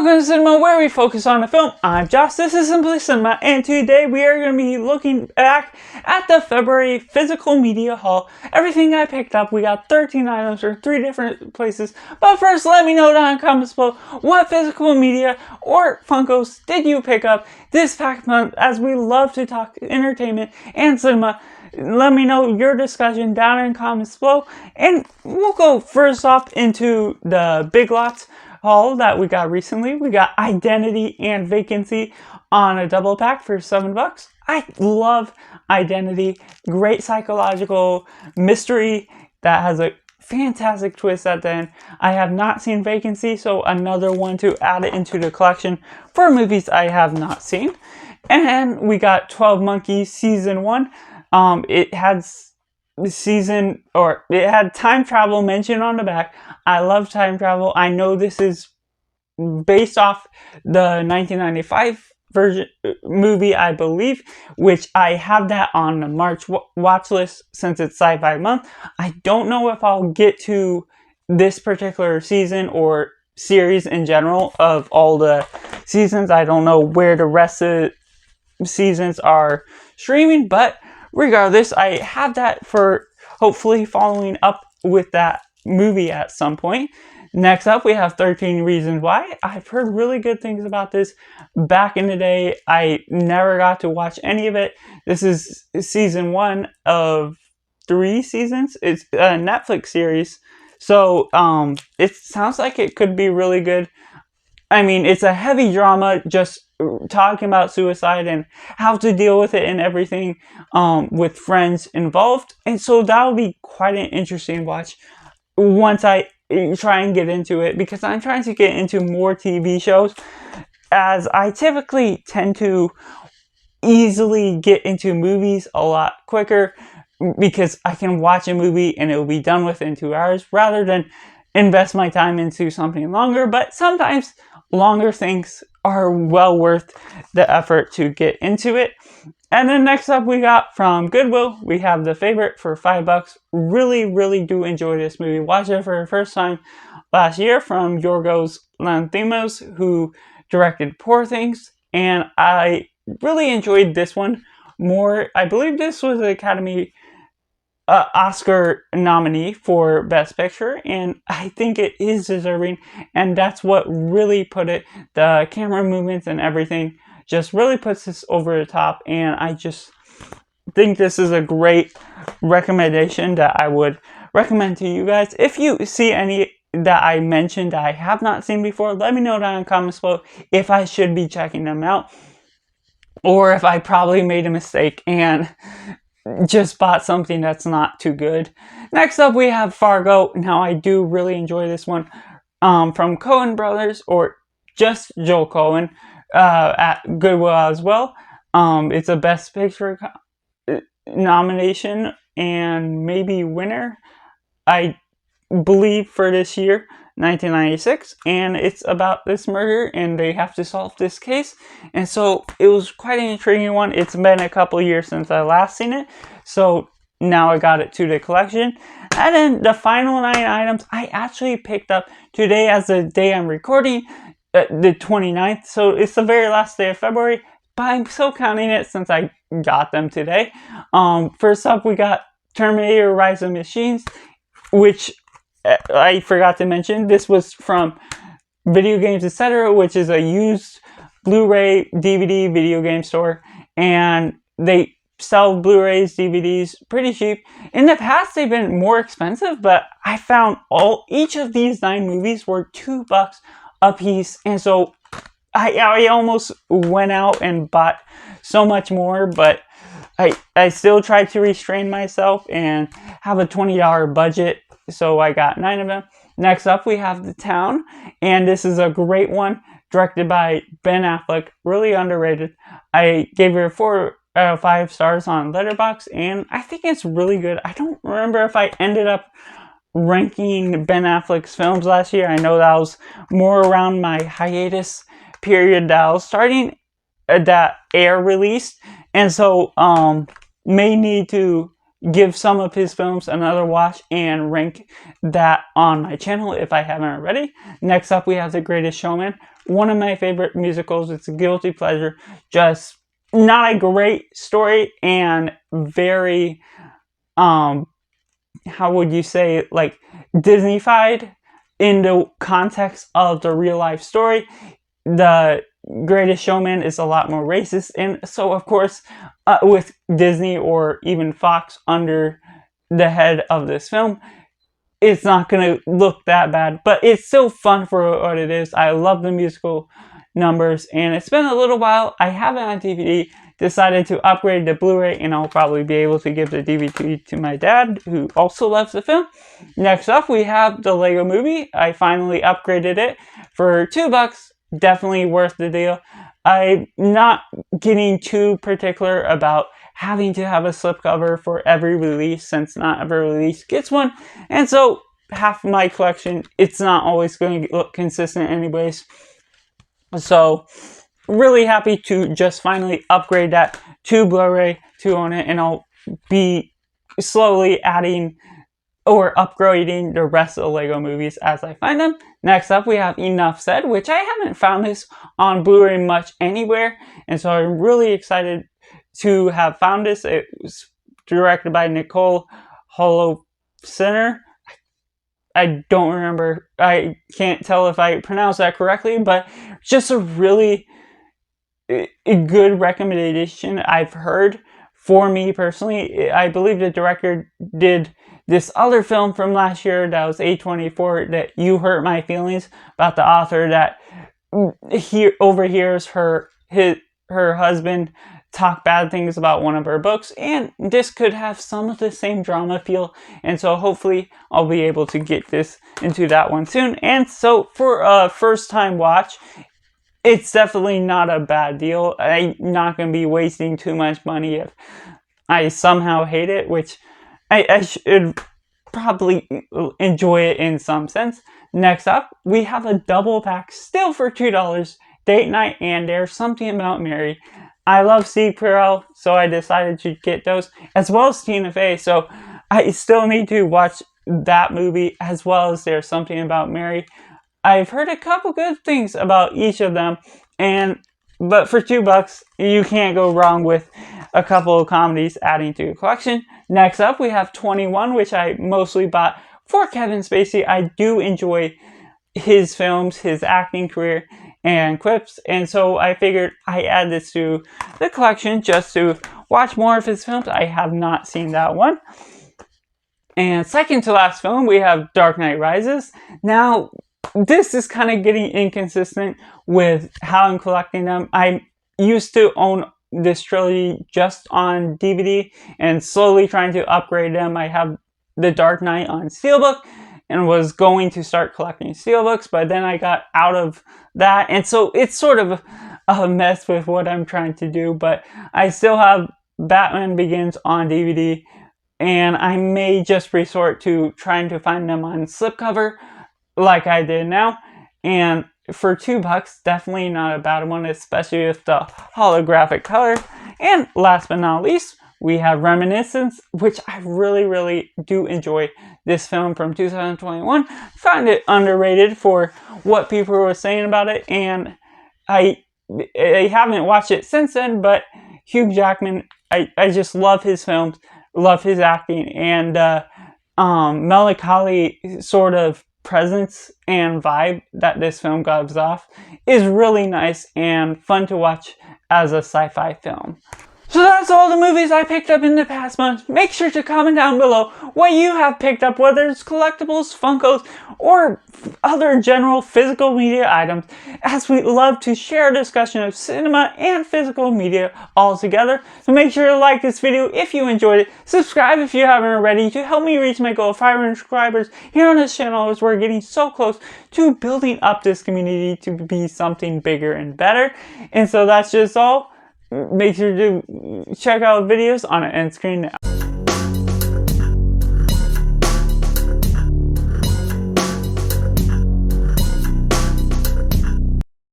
Welcome to Cinema, where we focus on the film. I'm Josh, this is Simply Cinema, and today we are going to be looking back at the February physical media haul. Everything I picked up, we got 13 items from 3 different places. But first, let me know down in the comments below, what physical media or Funkos did you pick up this past month, as we love to talk entertainment and cinema. Let me know your discussion down in the comments below, and we'll go first off into the Big Lots haul that we got recently. We got Identity and Vacancy on a double pack for $7. I love Identity. Great psychological mystery that has a fantastic twist at the end. I have not seen Vacancy, so another one to add it into the collection for movies I have not seen. And we got 12 Monkeys Season 1. It had time travel mentioned on the back. I love time travel. I know this is based off the 1995 version movie, I believe, which I have that on the March watch list since it's sci-fi month. I don't know if I'll get to this particular season or series in general of all the seasons. I don't know where the rest of the seasons are streaming, but regardless, I have that for hopefully following up with that movie at some point. Next up, we have 13 Reasons Why. I've heard really good things about this back in the day. I never got to watch any of it. This is season 1 of 3 seasons. It's a Netflix series. So it sounds like it could be really good. I mean, it's a heavy drama, just talking about suicide and how to deal with it and everything with friends involved. And so that'll be quite an interesting watch once I try and get into it, because I'm trying to get into more TV shows, as I typically tend to easily get into movies a lot quicker, because I can watch a movie and it will be done within 2 hours rather than invest my time into something longer. But sometimes longer things are well worth the effort to get into it. And then next up, we got from Goodwill, we have The Favorite for $5. Really do enjoy this movie. Watched it for the first time last year from Yorgos Lanthimos, who directed Poor Things, and I really enjoyed this one more. I believe this was an Academy Oscar nominee for Best Picture, and I think it is deserving, and that's what really put it. The camera movements and everything just really puts this over the top, and I just think this is a great recommendation that I would recommend to you guys. If you see any that I mentioned that I have not seen before, let me know down in the comments below if I should be checking them out, or if I probably made a mistake and just bought something that's not too good. Next up, we have Fargo. Now, I do really enjoy this one from Coen Brothers, or just Joel Coen, at Goodwill as well. It's a Best Picture nomination and maybe winner, I believe, for this year, 1996, and it's about this murder and they have to solve this case, and so it was quite an intriguing one. It's been a couple years since I last seen it, so now I got it to the collection. And then the final 9 items I actually picked up today, as the day I'm recording, the 29th, so it's the very last day of February, but I'm still counting it since I got them today. First up, we got Terminator Rise of Machines, which I forgot to mention. This was from Video Games Etc., which is a used Blu-ray DVD video game store, and they sell Blu-rays, DVDs pretty cheap. In the past, they've been more expensive, but I found each of these 9 movies were $2 a piece, and so I almost went out and bought so much more, but I still tried to restrain myself and have a $20 budget. So I got 9 of them. Next up, we have The Town, and this is a great one, directed by Ben Affleck, really underrated. I gave it 4 out of 5 stars on Letterboxd, and I think it's really good. I don't remember if I ended up ranking Ben Affleck's films last year. I know that was more around my hiatus period that I was starting, that Air released, and so may need to give some of his films another watch and rank that on my channel if I haven't already. Next up, we have The Greatest Showman. one of my favorite musicals. It's a guilty pleasure. Just not a great story and very, how would you say, like, Disney-fied in the context of the real life story. The Greatest Showman is a lot more racist, and so of course with Disney or even Fox under the head of this film, it's not going to look that bad, but it's still fun for what it is. I love the musical numbers, and it's been a little while. I have it on DVD, decided to upgrade to Blu-ray, and I'll probably be able to give the DVD to my dad, who also loves the film. Next up, we have the Lego Movie. I finally upgraded it for $2. Definitely worth the deal. I'm not getting too particular about having to have a slipcover for every release, since not every release gets one, and so half of my collection, it's not always going to look consistent anyways. So really happy to just finally upgrade that to Blu-ray to own it, and I'll be slowly adding or upgrading the rest of the Lego movies as I find them. Next up, we have Enough Said, which I haven't found this on Blu-ray much anywhere, and so I'm really excited to have found this. It was directed by Nicole Holofcener. I don't remember. I can't tell if I pronounced that correctly, but just a really good recommendation I've heard for me personally. I believe the director did this other film from last year that was A24, that You Hurt My Feelings, about the author that overhears her husband talk bad things about one of her books, and this could have some of the same drama feel, and so hopefully I'll be able to get this into that one soon. And so for a first time watch, it's definitely not a bad deal. I'm not going to be wasting too much money if I somehow hate it, which I should probably enjoy it in some sense. Next up, we have a double pack, still for $2, Date Night and There's Something About Mary. I love Steve Carell, so I decided to get those, as well as Tina Fey, so I still need to watch that movie, as well as There's Something About Mary. I've heard a couple good things about each of them, but for $2, you can't go wrong with a couple of comedies adding to your collection. Next up, we have 21, which I mostly bought for Kevin Spacey. I do enjoy his films, his acting career, and quips, and so I figured I add this to the collection just to watch more of his films. I have not seen that one. And second to last film, we have Dark Knight Rises. Now, this is kind of getting inconsistent with how I'm collecting them. I used to own this trilogy just on DVD and slowly trying to upgrade them. I have The Dark Knight on Steelbook and was going to start collecting Steelbooks, but then I got out of that, and so it's sort of a mess with what I'm trying to do, but I still have Batman Begins on DVD, and I may just resort to trying to find them on slipcover like I did now. And for $2, definitely not a bad one, especially with the holographic color. And last but not least, we have Reminiscence, which I really do enjoy. This film from 2021. Found it underrated for what people were saying about it, and I haven't watched it since then, but Hugh Jackman, I just love his films, love his acting, and melancholy sort of presence and vibe that this film gives off is really nice and fun to watch as a sci-fi film. So that's all the movies I picked up in the past month. Make sure to comment down below what you have picked up, whether it's collectibles, Funkos, or other general physical media items, as we love to share a discussion of cinema and physical media all together. So make sure to like this video if you enjoyed it, subscribe if you haven't already to help me reach my goal of 500 subscribers here on this channel, as we're getting so close to building up this community to be something bigger and better. And so that's just all. Make sure to check out videos on an end screen now.